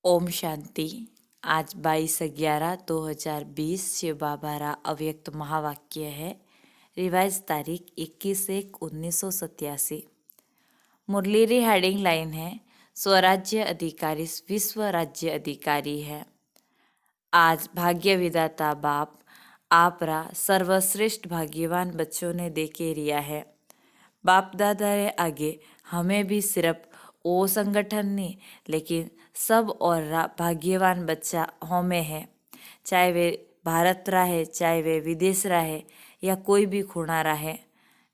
ओम शांति। आज 22/11/2020 शिव बाबा रा अव्यक्त महावाक्य है। रिवाइज तारीख 21/1/1987। मुरली री हेडिंग लाइन है, स्वराज्य अधिकारी विश्व राज्य अधिकारी है। आज भाग्य विधाता बाप आप रा सर्वश्रेष्ठ भाग्यवान बच्चों ने देके रिया है। बाप दादा रे आगे हमें भी सिर्फ वो संगठन नहीं लेकिन सब और भाग्यवान बच्चा हमें है, चाहे वे भारत रहे, चाहे वे विदेश रहे या कोई भी खूणा रहे,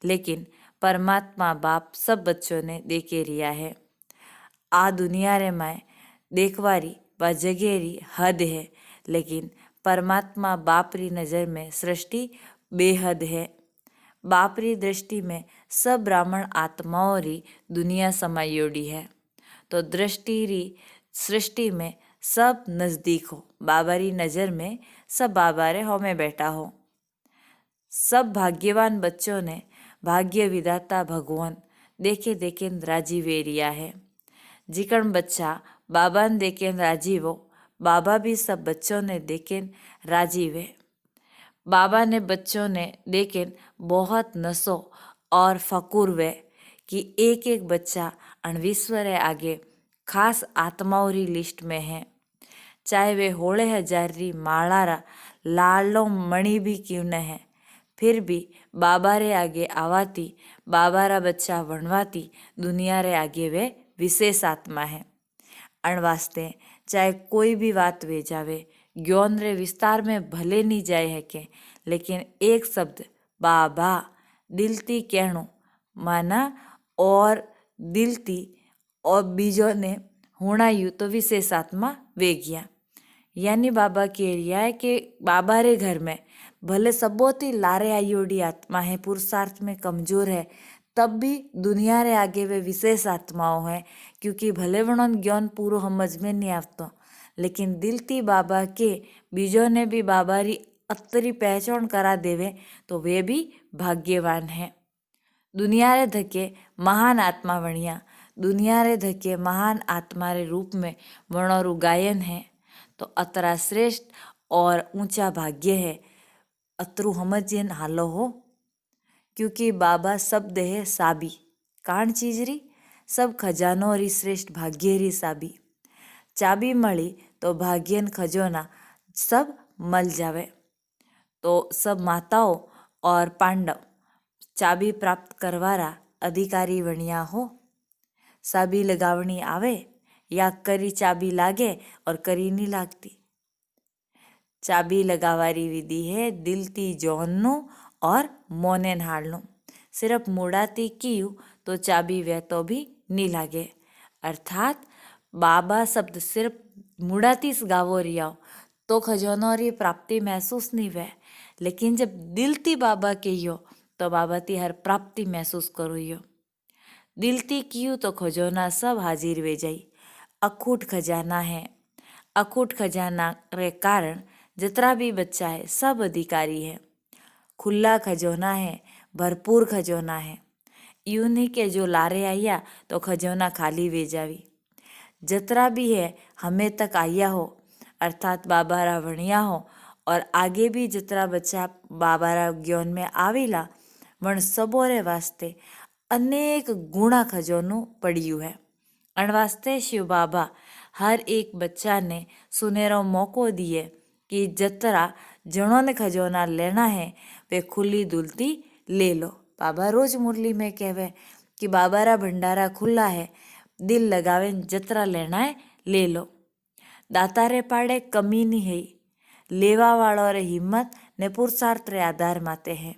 लेकिन परमात्मा बाप सब बच्चों ने देके रिया है। आ दुनिया रे माए देखवारी व जगेरी हद है, लेकिन परमात्मा बाप री नज़र में सृष्टि बेहद है। बाप री दृष्टि में सब ब्राह्मण आत्माओं री दुनिया समायोड़ी है, तो दृष्टि री सृष्टि में सब नज़दीक हो। बाबा री नज़र में सब बाबा रे हो में बैठा हो। सब भाग्यवान बच्चों ने भाग्य विधाता भगवान देखे देखे राजी वेरिया है। जिकण बच्चा बाबा ने देखे राजी वो, बाबा भी सब बच्चों ने देखे राजी वे। बाबा ने बच्चों ने देखे बहुत नसो और फकुर वे कि एक एक बच्चा अणविश्वर आगे खास आत्माओं री लिस्ट में है, चाहे वे होले हजार री मालारा लालो मणि भी क्यों न है, फिर भी बाबा रे आगे आवाती बाबा रा बच्चा वणवाती दुनिया रे आगे वे विशेष आत्मा है। अण वास्ते चाहे कोई भी बात वे जावे, ज्ञान रे विस्तार में भले नहीं जाए है के, लेकिन एक शब्द बाबा दिलती कहणो माना और दिलती और बीजों ने हुणायु तो विशेष आत्मा वे गया। यानी बाबा कह रिया है कि बाबा रे घर में भले सबोती लारे आयोड़ी आत्मा है, पुरुषार्थ में कमजोर है, तब भी दुनिया रे आगे वे विशेष आत्माओं हैं, क्योंकि भले वणन ज्ञान पूरो समझ में नहीं आता, लेकिन दिलती बाबा के बीजों ने भी बाबा री अतरी पहचान करा देवे तो वे भी भाग्यवान है। दुनिया रे धके महान आत्मा वणिया, दुनिया रे धके महान आत्मा रे रूप में वणोरु गायन है, तो अतरा श्रेष्ठ और ऊंचा भाग्य है। अतरु समझिए हालो हो, क्योंकि बाबा शब्द है साबी, कान चीज री सब खजानों री श्रेष्ठ भाग्य री साबी। चाबी मળી तो भाग्यन खजोना सब मल जावे। तो सब माताओं और पांडव चाबी प्राप्त करवारा अधिकारी वणिया हो। चाबी लगावणी आवे या करी चाबी लागे और करी नहीं लागती। चाबी लगावारी विधि है दिलती जोननु और मोने हालनु। सिर्फ मुड़ाती कियू तो चाबी वे तो भी नहीं लागे। अर्थात बाबा शब्द सिर्फ मुड़ाती गावो रियाओ तो खजानों री प्राप्ति महसूस नहीं वे, लेकिन जब दिलती बाबा कहियो तो बाबा ती हर प्राप्ति महसूस करो यो। दिलती कियू तो खजाना सब हाजिर वे जाई। अखूट खजाना है। अखूट खजाना रे कारण जितना भी बच्चा है सब अधिकारी है। खुला खजोना है, भरपूर खजोना है। यूं नहीं के जो लारे आया तो खजोना खाली वे जावी। जतरा भी है हमें तक आया हो, अर्थात बाबा रा वणिया हो, और आगे भी जितना बच्चा बाबा रा ज्ञान में आवेला वण सबोरे वास्ते अनेक गुणा खजोनु पड़िયું है। अण वास्ते शिव बाबा हर एक बच्चा ने सुनेरो मौको दिए कि जतरा जणों ने खजोना लेना है वे खुली दुलती ले लो। बाबा रोज मुरली में कहवे कि बाबा रा भंडारा खुला है, दिल लगावे जतरा लेना है ले लो। दाता रे पाड़े कमी नहीं है, लेवा वालों रे हिम्मत ने पुरुषार्थ रे आधार माते हैं।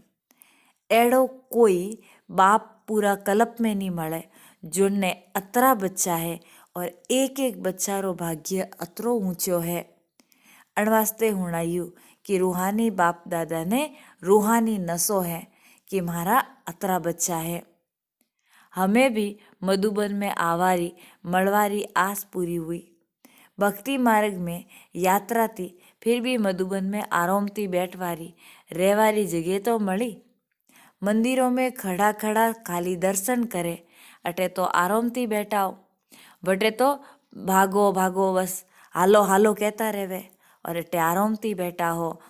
एड़ो कोई बाप पूरा कल्प में नहीं मळे जोने अतरा बच्चा है और एक एक बच्चा रो भाग्य अतरो ऊंचो है। अण वास्ते हुणायु कि रूहानी बाप दादा ने रूहानी नसो है कि मारा अतरा बच्चा है। हमें भी मधुबन में आवारी मलवारी आस पूरी हुई। भक्ति मार्ग में यात्रा थी, फिर भी मधुबन में आराम थी बैठवारी रहवारी जगह तो मળી। मंदिरों में खड़ा खड़ा खाली दर्शन करे, अटे तो आराम थी बैठाओ, बटे तो भागो भागो बस हालो हालो कहता रहे और अटे आराम थी बैठा हो,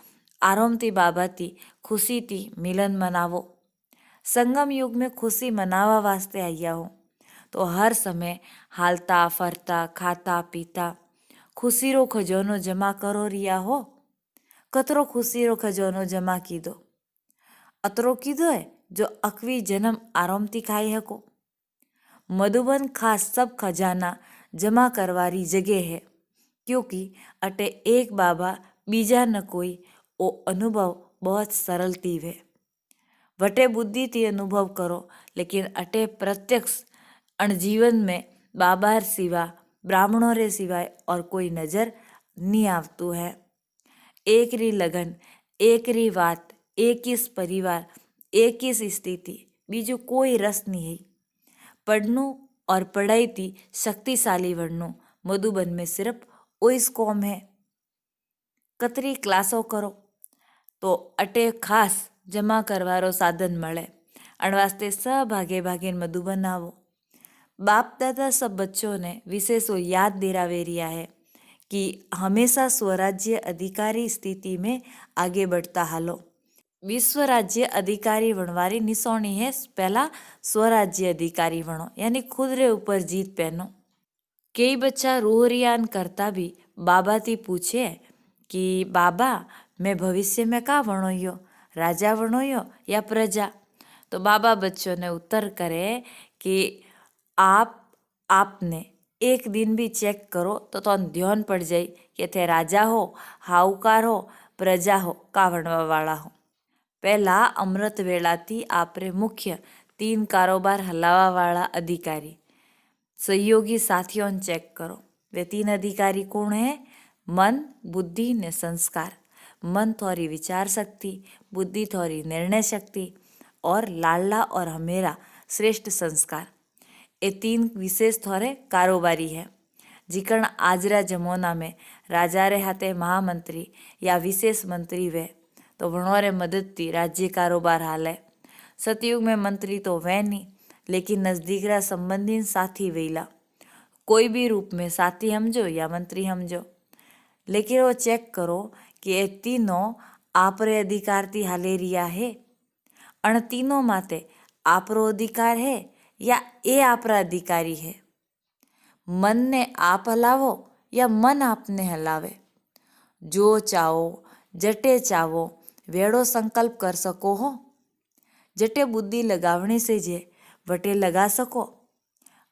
आराम थी बाबा थी खुशी थी मिलन मनावो। संगम युग में खुशी मनावा वास्ते आया हो तो हर समय हालता फरता खाता पीता खुशी रो खजानो जमा करो रिया हो। कतरो खुशी रो खजानो जमा कीधो, अतरो कीधो है जो अकवी जन्म आराम थी खाई हको। मधुबन खास सब खजाना जमा करवारी जगह है, क्योंकि अटे एक बाबा बीजा न कोई ओ अनुभव बहुत सरलती वे। वटे बुद्धि थी अनुभव करो, लेकिन अटे प्रत्यक्ष अणजीवन में बाबा सिवा ब्राह्मणों रे सिवाय और कोई नजर नहीं आवतू है। एक री लगन, एक री बात, एक ही परिवार, एक ही स्थिति, बीजू कोई रस नहीं है। पढ़नू और पढ़ाई थी शक्तिशाली बनू मधुबन में सिर्फ ओइस कौम है। कतरी क्लासों करो तो अटे खास जमा करवारो साधन मळे, अण वास्ते सब भागे भागे मधुबन आवो। बाप दादा सब बच्चों ने विशेष याद दिलावे रिया है कि हमेशा स्वराज्य अधिकारी स्थिति में आगे बढ़ता हालो। विश्व राज्य अधिकारी बनवारी निशानी है पहला स्वराज्य अधिकारी बनो, यानी खुद रे ऊपर जीत पहनो। कई बच्चा रोहरियान करता भी बाबा थी पूछे कि बाबा मैं भविष्य में का बनोयो, राजा बनोयो या प्रजा। तो बाबा बच्चों ने उत्तर करे कि आपने एक दिन भी चेक करो तो ध्यान पड़ जाए कि थे राजा हो, हाउकार हो, प्रजा हो, का बनवा वाला हो। पहला अमृत वेला थी आपरे मुख्य 3 कारोबार हलावा वाला अधिकारी सहयोगी साथियों ने चेक करो। वे 3 अधिकारी कौन है? मन, बुद्धि ने संस्कार। मन थोड़ी विचार शक्ति, बुद्धि थोड़ी निर्णय शक्ति और लाडला और हमेरा श्रेष्ठ संस्कार। ये 3 विशेष थोड़े कारोबारी है। जिकण आजरा जमोना में राजा रे हाथे महामंत्री या विशेष मंत्री वे तो भणोरे मदद थी राज्य कारोबार हाले। सतयुग में मंत्री तो वे नहीं, लेकिन नजदीक रा संबंधी साथी वेला, कोई भी रूप में साथी समझो या मंत्री समझो। लेकिन वो चेक करो कि ये तीनों आपरे अधिकार थी हाले रिया है। अण तीनों माते आपरो अधिकार है या ए आपरा अधिकारी है। मन ने आप हलावो या मन आपने हलावे। जो चाहो जटे चाहो वेड़ो संकल्प कर सको हो। जटे बुद्धि लगावने से जे वटे लगा सको।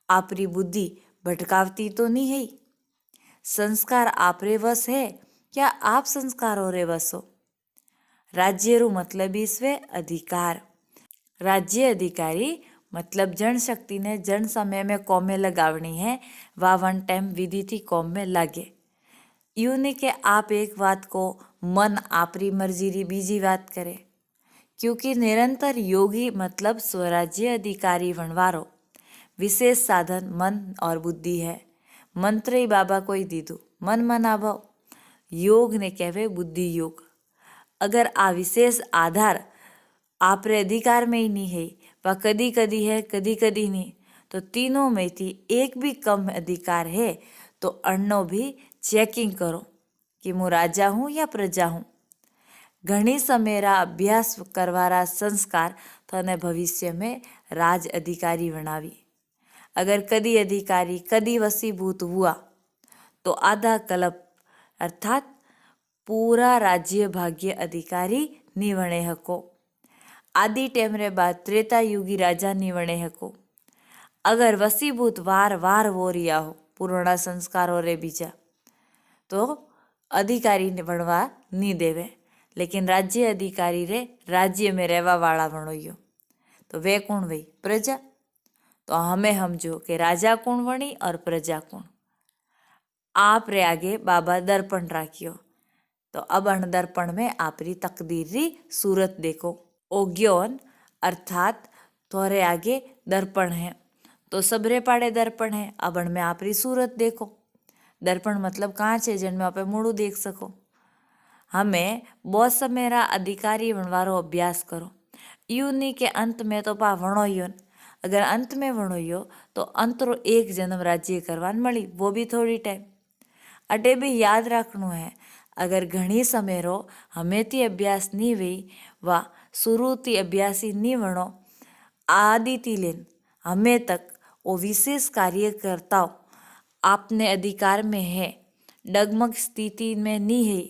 आपरी बुद्धि भटकावती तो नहीं है। संस्कार आपरे वश है क्या आप संस्कारों रे वश हो। राज्य रू मतलब इसवे अधिकार। राज्य अधिकारी मतलब जनशक्ति ने जन समय में कौम में लगावनी है, वा वन टाइम विधि थी कौम में लागे। यूँ नहीं कि आप एक बात को मन आपरी मर्जी री बीजी बात करे, क्योंकि निरंतर योगी मतलब स्वराज्य अधिकारी बनवारो विशेष साधन मन और बुद्धि है। मंत्र ही बाबा कोई दीदू मन मनाभो, योग ने कहवे बुद्धि योग। अगर आ विशेष आधार आपरे अधिकार में ही नहीं है, वह कदी कदी है कदी कदी नहीं, तो तीनों में थी एक भी कम अधिकार है तो अण्णो भी चेकिंग करो कि मैं राजा हूँ या प्रजा हूँ। घणी समेरा अभ्यास करवारा संस्कार थने भविष्य में राज अधिकारी बनावी। अगर कदी अधिकारी कदी वसीभूत हुआ तो आधा कल्प अर्थात पूरा राज्य भाग्य अधिकारी नहीं बने हको। आदि टाइम रे बाद त्रेता युगी राजा नहीं बने हको। अगर वसीभूत वार वार वो रिया हो पुराना संस्कारों रे बीजा तो अधिकारी ने बनवा नहीं देवे, लेकिन राज्य अधिकारी रे राज्य में रहवा वाला बणोयो तो वे कौन वही प्रजा। तो हमें समझो कि राजा कौन बनी और प्रजा कौन। आप रे आगे बाबा दर्पण राखियो तो अब अण दर्पण में आपरी तकदीर री सूरत देखो। ओज्ञोन अर्थात थोड़े आगे दर्पण है तो सबरे पाड़े दर्पण है, अब अण में आपरी सूरत देखो। दर्पण मतलब कांच है जिनमें आप मूड़ू देख सको। हमें बहुत समेरा अधिकारी बनवारो अभ्यास करो। यूँ नहीं के अंत में तो पा वणोयो, अगर अंत में वणोयो तो अंतरो एक जन्म राज्य करवान मળી, वो भी थोड़ी टाइम। अटे भी याद रखनु है, अगर घणी समय रो हमें अभ्यास नहीं हुई व शुरू थी अभ्यासी नहीं वणो आदि थी लेन हमें तक वो विशेष कार्यकर्ताओं आपने अधिकार में है, डगमग स्थिति में नहीं है,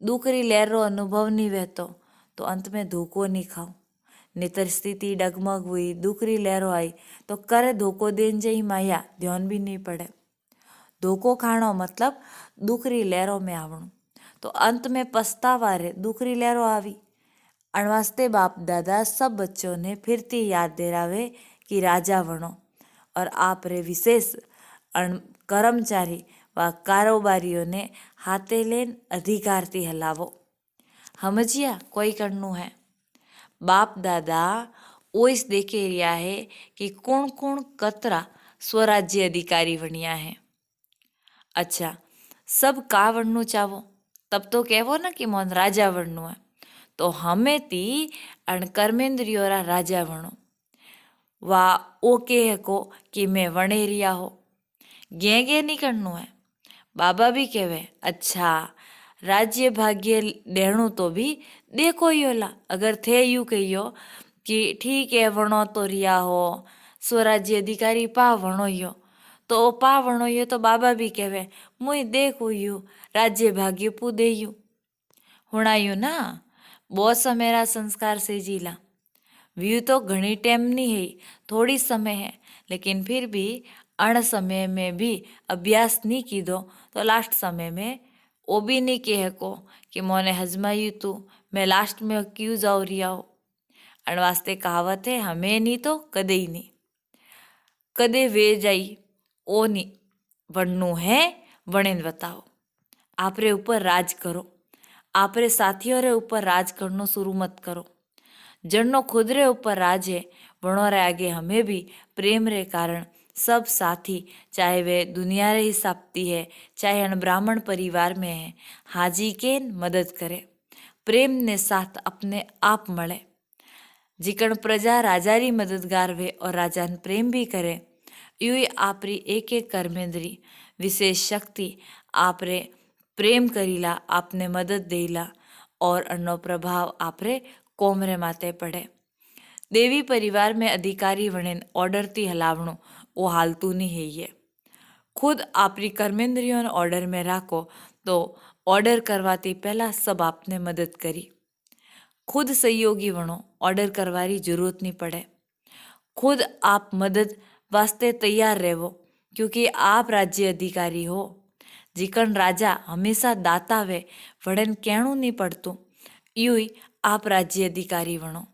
दूसरी लहर रो अनुभव नहीं वहतो तो अंत में धोखो नहीं खाओ। नितर स्थिति डगमग हुई, दूसरी लहरों आई तो करे धोखो देन जई माया ध्यान भी नहीं पड़े। धोखो खाणो मतलब दूसरी लहरों में आवणु, तो अंत में पछतावा रे दूसरी लहरों आवी। अणवास्ते बाप दादा सब बच्चों ने फिर ती याद दिलावे कि राजा बनो और आप रे विशेष कर्मचारी व कारोबारियों ने हाथे लेन अधिकार थी हलावो। समझिया कोई करनु है। बाप दादा ओइस देखे रिया है कि कौन कौन कतरा स्वराज्य अधिकारी बनिया है। अच्छा, सब का बननु चाहो तब तो कहवो ना कि मोहन राजा बननु है, तो हमें ती अण कर्मेंद्रियों राजा बनो वा ओ कह को कि मैं वणे रिया हो, गे गे नहीं करनु है। बाबा भी कहवे अच्छा राज्य भाग्य देणु तो भी देखो ही होला, अगर थे यू कहियो कि ठीक है वणो तो रिया हो स्वराज्य अधिकारी पा वणो यो तो पा वणो यो, तो बाबा भी कहवे मुई देखू यू राज्य भाग्य पू दे यू हुणायू ना। बहुत समेरा संस्कार से जीला व्यू तो घनी टाइम नहीं है, थोड़ी समय है, लेकिन फिर भी अण समय में भी अभ्यास नहीं की दो तो लास्ट समय में वो भी नहीं कह को कि मोने हजमायू तू मैं लास्ट में क्यों जाओ रिया हो। अण वास्ते कहावत है हमें नहीं तो कदे ही नहीं, कदे वे जाई ओ नहीं वणनु है वणेन बताओ। आपरे ऊपर राज करो, आपरे साथियों रे ऊपर राज करनो शुरू मत करो। जन्नो खुद रे ऊपर राज है वणो रे आगे हमें भी प्रेम रे कारण सब साथी चाहे वे दुनिया रे हिसाबती है चाहे अण ब्राह्मण परिवार में है हाजी के मदद करे, प्रेम ने साथ अपने आप मळे। जिकण प्रजा राजा री मददगार वे और राजा ने प्रेम भी करे, यूं ही आपरी एक एक कर्मेंद्री विशेष शक्ति आपरे प्रेम करीला आपने मदद देला और अन्नो प्रभाव आपरे कोमरे माते पड़े। देवी परिवार में अधिकारी वणेन ऑर्डर थी हलावणु वो हालतू नहीं है ये। खुद आपरी कर्मेंद्रियों ने ऑर्डर में राखो तो ऑर्डर करवाती पहला सब आपने मदद करी। खुद सहयोगी वणो, ऑर्डर करवारी जरूरत नहीं पड़े। खुद आप मदद वास्ते तैयार रहो क्योंकि आप राज्य अधिकारी हो। जिकण राजा हमेशा दाता वे वड़न कहणु नहीं पड़तू, यूं ही आप राज्य अधिकारी वणो।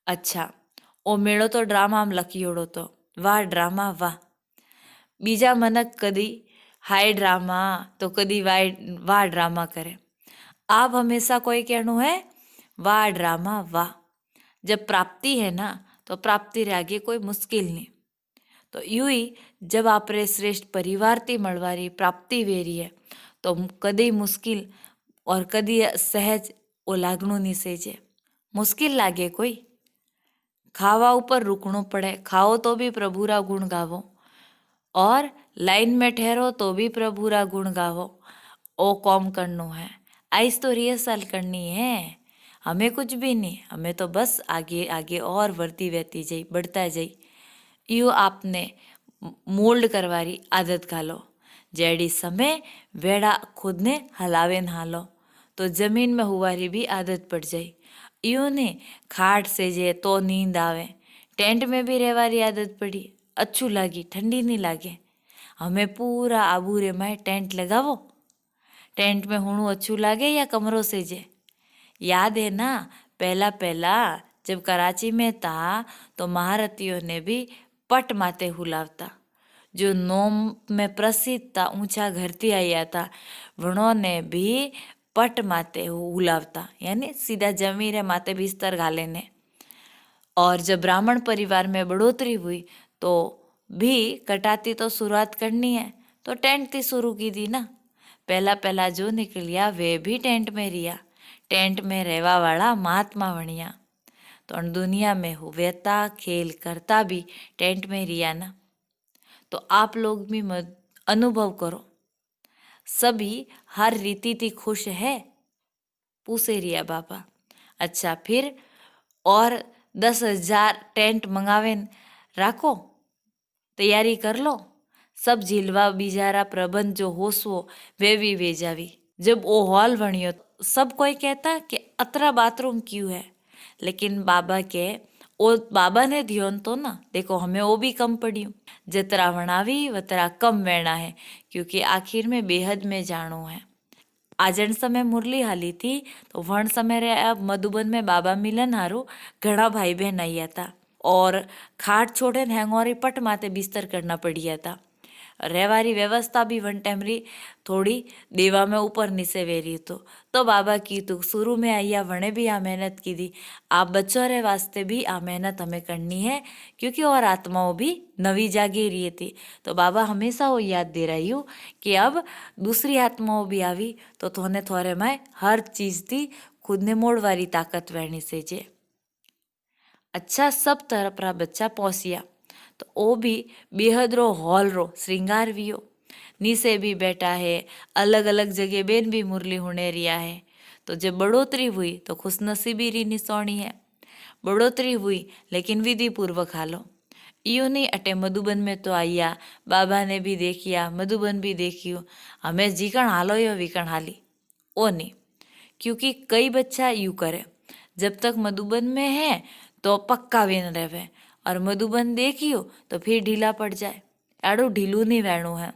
अच्छा, ओ मेड़ो तो ड्रामा में लखियोड़ो तो वाह ड्रामा वाह। बीजा मनक कदी हाय ड्रामा तो कदी वाह ड्रामा करे, आप हमेशा कोई कहणु है वाह ड्रामा वाह। जब प्राप्ति है ना तो प्राप्ति रे आगे कोई मुश्किल नहीं। तो यूं ही जब आपरे श्रेष्ठ परिवार थी मळवारी प्राप्ति वेरी है तो कदी मुश्किल और कदी सहज वो लागणु नहीं सेजे। मुश्किल लागे कोई खावा ऊपर रुकणु पड़े, खाओ तो भी प्रभुरा गुण गावो और लाइन में ठहरो तो भी प्रभुरा गुण गावो। ओ कॉम करनो है, आइस तो रिहर्सल करनी है, हमें कुछ भी नहीं, हमें तो बस आगे आगे और बढ़ती रहती जाई बढ़ता जाई। यू आपने मोल्ड करवारी आदत घालो, जेड़ी समय वेड़ा खुद ने हलावे न हालो तो जमीन में हुआरी भी आदत पड़ जाए। यूँ ने खाट से जे तो नींद आवे, टेंट में भी रहवारी आदत पड़ी, अच्छू लागी ठंडी नहीं लागे। हमें पूरा आबूरे में टेंट लगावो, टेंट में हुणु अच्छू लागे या कमरों से जे। याद है ना पहला पहला जब कराची में था तो महारथियों ने भी पट माते हुलावता, जो नोम में प्रसिद्ध था ऊंचा घर थी आया था उन्होंने भी पट माते हुलावता, यानी सीधा जमीन रे माते बिस्तर घाले ने। और जब ब्राह्मण परिवार में बढ़ोतरी हुई तो भी कटाती तो शुरुआत करनी है तो टेंट थी शुरू की थी ना। पहला पहला जो निकलिया वे भी टेंट में रिया, टेंट में रहवा वाला महात्मा बनिया। तो दुनिया में हुवेता खेल करता भी टेंट में रिया ना। तो आप लोग भी अनुभव करो, सभी हर रीति थी खुश है, पूछे रिया बाबा। अच्छा फिर और 10,000 टेंट मंगावे राखो, तैयारी कर लो। सब झीलवा बिजारा प्रबंध जो होसवो वे भी वेजावी। जब वो हॉल बनियो सब कोई कहता कि अतरा बाथरूम क्यों है, लेकिन बाबा के ओ बाबा ने ध्यान तो ना देखो हमें वो भी कम पड़ियो, जतरा वणावी वतरा कम वेणा है, क्योंकि आखिर में बेहद में जानो है। आजन समय मुरली हाली थी तो वण समय रे अब मधुबन में बाबा मिलन हारू घना भाई बहन आया था और खाट छोड़े हैंगोरी पट माते बिस्तर करना पड़िया था। रहवारी व्यवस्था भी वन टाइम री थोड़ी देवा में ऊपर नीचे वेरी तो बाबा की तो शुरू में आइया वने भी आ मेहनत की दी। आप बच्चों रे वास्ते भी आ मेहनत हमें करनी है, क्योंकि और आत्माओं भी नवी जागे रही थी। तो बाबा हमेशा वो याद दे रही हूँ कि अब दूसरी आत्माओं भी आई तो थोने थोड़े में हर चीज थी खुद ने मोड़वारी ताकत वहनी से जे। अच्छा सब तरफ रा बच्चा पहुंचिया तो ओ भी बेहद रो हॉल रो श्रृंगार वियो। नीचे भी बैठा है, अलग अलग जगह बेन भी मुरली होने रिया है। तो जब बढ़ोतरी हुई तो खुशनसीबी री निसौनी है। बढ़ोतरी हुई लेकिन विधि पूर्वक हालो। यूं नहीं अटे मधुबन में तो आइया, बाबा ने भी देखिया, मधुबन भी देखियो, हमें जीकण हालो यो विकण हाली ओ नहीं। क्योंकि कई बच्चा यूं करे, जब तक मधुबन में है तो पक्का वेन रहे और मधुबन देखियो तो फिर ढीला पड़ जाए। एड़ो ढीलू नहीं वहणु है।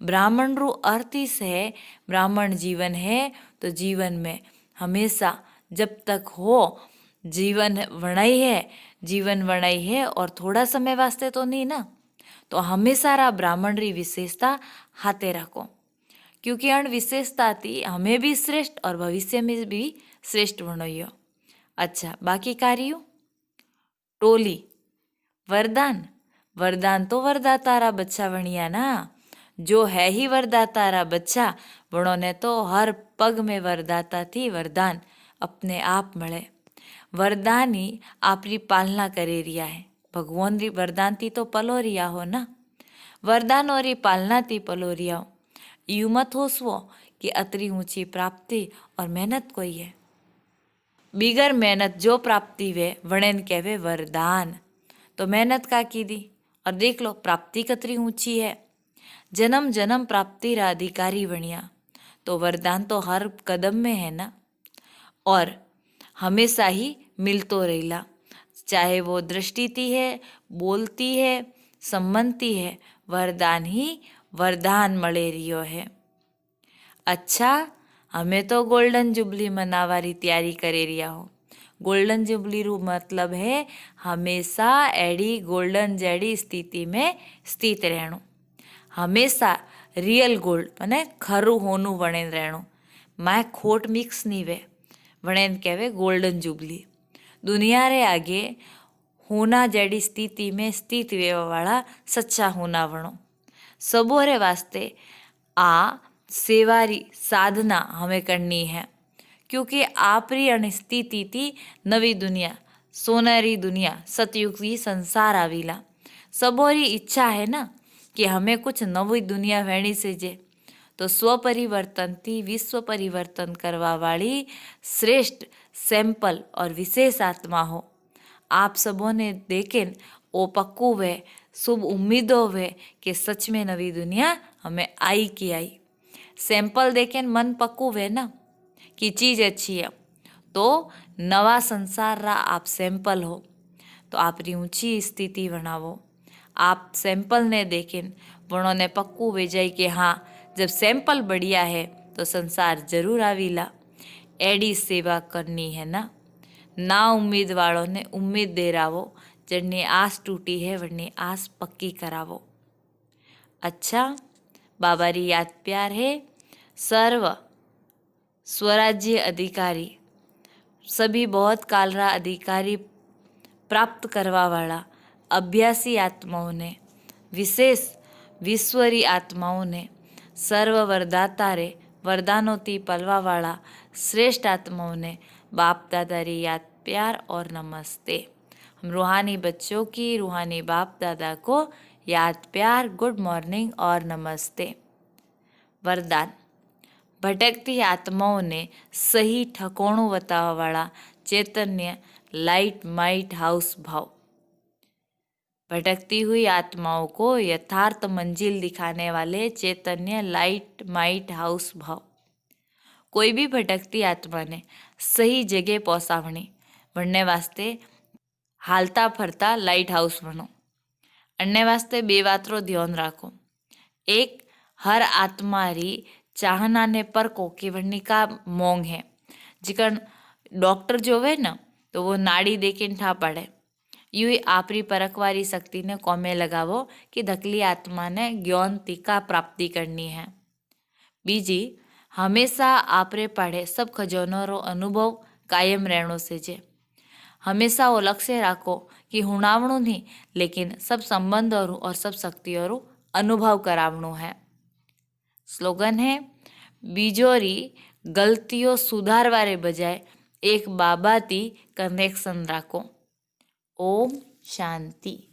ब्राह्मण रू अर्थ इस है, ब्राह्मण जीवन है तो जीवन में हमेशा जब तक हो जीवन वणाई है और थोड़ा समय वास्ते तो नहीं ना, तो हमेशा रा ब्राह्मण री विशेषता हाथे रखो, क्योंकि अण विशेषता थी हमें भी श्रेष्ठ और भविष्य में भी श्रेष्ठ बनोयो। अच्छा बाकी कार्यों टोली वरदान, वरदान तो वरदाता रा बच्चा वणिया ना, जो है ही वरदाता रा बच्चा वणो ने तो हर पग में वरदाता थी वरदान अपने आप मळे। वरदान ही आपरी पालना करे रिया है। भगवान री वरदान थी तो पलो रिया हो ना, वरदान और पालना थी पलो रिया हो। यूं मत होसवो कि अतरी ऊंची प्राप्ति और मेहनत कोई है। बिगर मेहनत जो प्राप्ति वे वणेन कहवे वरदान। तो मेहनत का की दी और देख लो प्राप्ति कतरी ऊंची है। जन्म जन्म प्राप्ति रा अधिकारी बनिया तो वरदान तो हर कदम में है ना, और हमेशा ही मिलतो रहेला, चाहे वो दृष्टि है, बोलती है, सम्मनती है, वरदान ही वरदान मळे रियो है। अच्छा हमें तो गोल्डन जुबली मनावारी तैयारी करे रिया हो। गोल्डन जुबली रू मतलब है हमेशा एडी गोल्डन जेडी स्थिति में स्थित रहणु, हमेशा रियल गोल्ड माने खरू होनु वणेन रहणु, माए खोट मिक्स नहीं वे वणेन कहवे गोल्डन जुबली। दुनिया रे आगे होना जेडी स्थिति में स्थित वेवा वाला सच्चा होना वणो। सबोरे वास्ते आ सेवारी साधना हमें करनी है, क्योंकि आपरी अनिस्थिति थी नवी दुनिया सोनेरी दुनिया सतयुग की संसार आवीला। सबोरी इच्छा है ना कि हमें कुछ नवी दुनिया वहनी से जे, तो स्वपरिवर्तन थी विश्व परिवर्तन करवा वाली श्रेष्ठ सैंपल और विशेष आत्मा हो। आप सबों ने देखें ओ पक्कू वे शुभ उम्मीदों वे कि सच में नवी दुनिया हमें आई की आई। सैंपल देखें मन पक्कू वे ना कि चीज़ अच्छी है, तो नवा संसार रा आप सैंपल हो तो आपरी ऊंची स्थिति बनावो। आप सैंपल ने देखें वणों ने पक्कू वे जाए कि हाँ जब सैंपल बढ़िया है तो संसार जरूर आवीला। एडी सेवा करनी है ना, ना उम्मीद वालों ने उम्मीद दे रावो, जड़नी आस टूटी है वरनी आस पक्की करावो। अच्छा बाबा री याद प्यार है। सर्व स्वराज्य अधिकारी सभी बहुत कालरा अधिकारी प्राप्त करवा वाला अभ्यासी आत्माओं ने, विशेष विश्वरी आत्माओं ने, सर्व वरदाता रे वरदानोती पलवा वाला श्रेष्ठ आत्माओं ने बाप दादा री याद प्यार और नमस्ते। हम रूहानी बच्चों की रूहानी बाप दादा को याद प्यार गुड मॉर्निंग और नमस्ते। वरदान ભટકતી આત્માઓને સહી ઠકોણું બતાવવાવાળા ચૈતન્ય लाइट माइट हाउस भाव। भटकती हुई आत्माओं को यथार्थ मंजिल दिखाने वाले चैतन्य लाइट माइट हाउस भाव। कोई भी भटकती आत्मा ने सही जगह पहुंचावणी बनने वास्ते हालता फरता लाइट हाउस बनो। अन्य वास्ते बे वातरो ध्यान राखो। एक, हर आत्मा री चाहना ने परको कि वनी का मोंग है। जिकन डॉक्टर जोवे न तो वो नाड़ी देखीने ठा पड़े। यूँ आपरी परखवारी शक्ति ने कोमे लगावो कि धकली आत्मा ने ज्ञान टीका प्राप्ति करनी है। बीजी, हमेशा आपरे पढ़े सब खजानों रो अनुभव कायम रहनो से जे। हमेशा वो लक्ष्य राखो कि हुणावणु नहीं लेकिन सब संबंधों और सब शक्तियों रो अनुभव करावणु है। स्लोगन है, बीजोरी गलतियों सुधारवारे बजाय एक बाबा ती कनेक्शन राखो। ओम शांति।